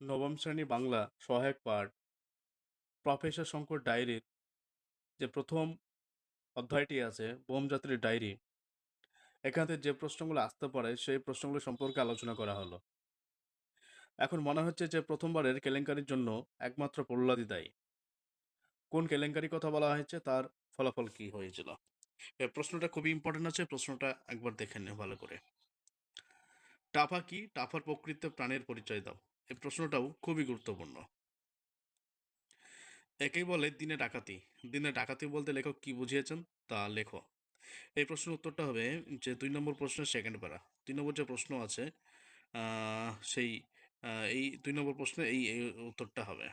নবম শ্রেণী বাংলা সহায়ক পাঠ প্রফেসর শঙ্কর ডায়েরির যে প্রথম অধ্যায়টি আছে বোম জাতির ডায়েরি, এখান থেকে যে প্রশ্নগুলো আসতে পারে সেই প্রশ্নগুলো সম্পর্কে আলোচনা করা হলো। এখন মনে হচ্ছে যে প্রথমবারের কেলেঙ্কারির জন্য একমাত্র প্রহ্লাদই দায়ী। কোন কেলেঙ্কারির কথা বলা হয়েছে, তার ফলাফল কি হয়েছিল? এই প্রশ্নটা খুবই ইম্পর্টেন্ট আছে, প্রশ্নটা একবার দেখে নিও ভালো করে। টাফা কি? টাফার প্রকৃত প্রাণের পরিচয় দাও। এই প্রশ্নটাও খুবই গুরুত্বপূর্ণ। একেই বলে দিনে ডাকাতি। দিনে ডাকাতি বলতে লেখক কি বুঝিয়েছেন তা লেখো। এই প্রশ্নের উত্তরটা হবে যে ২ নম্বর প্রশ্নের সেকেন্ড প্যারা। ২ নম্বর যে প্রশ্ন আছে সেই এই ২ নম্বর প্রশ্নে এই উত্তরটা হবে।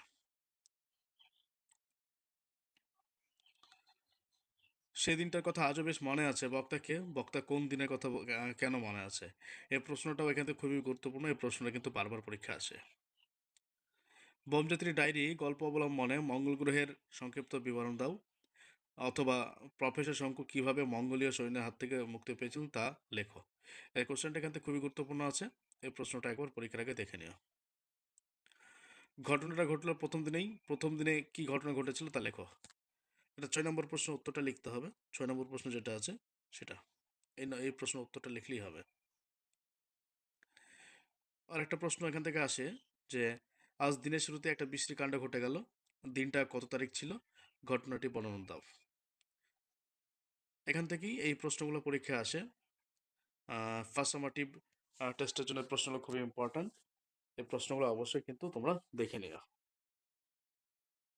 সেই দিনটার কথা আজও বেশ মনে আছে। বক্তা কে? বক্তা কোন দিনের কথা কেন মনে আছে? এই প্রশ্নটাও এখান থেকে খুবই গুরুত্বপূর্ণ। এই প্রশ্নটা কিন্তু বারবার পরীক্ষায় আসে। বোমযাত্রী ডায়েরি গল্প অবলম্বনে মঙ্গল গ্রহের সংক্ষিপ্ত বিবরণ দাও। অথবা প্রফেসর শঙ্কু কিভাবে মঙ্গোলীয় সৈন্যের হাত থেকে মুক্তি পেয়েছিলেন তা লেখো। এই কোশ্চেনটা এখান থেকে খুবই গুরুত্বপূর্ণ আছে। এই প্রশ্নটা একবার পরীক্ষার আগে দেখে নিও। ঘটনাটা ঘটলো প্রথম দিনে কি ঘটনা ঘটেছিল তা লেখো। এটা ৬ নম্বর প্রশ্নের উত্তরটা লিখতে হবে। ৬ নম্বর প্রশ্ন যেটা আছে সেটা। এই প্রশ্নের উত্তরটা লিখলেই হবে। আরেকটা প্রশ্ন এখান থেকে আসে যে আজ দিনের শুরুতে একটা বিশ্রী কাণ্ড ঘটে গেল। দিনটা কত তারিখ ছিল? ঘটনাটি বর্ণনা দাও। এখান থেকেই এই প্রশ্নগুলো পরীক্ষায় আসে। ফার্স্ট সামাটিভ টেস্টের জন্য প্রশ্নগুলো খুবই ইম্পর্ট্যান্ট। এই প্রশ্নগুলো অবশ্যই কিন্তু তোমরা দেখে নিও।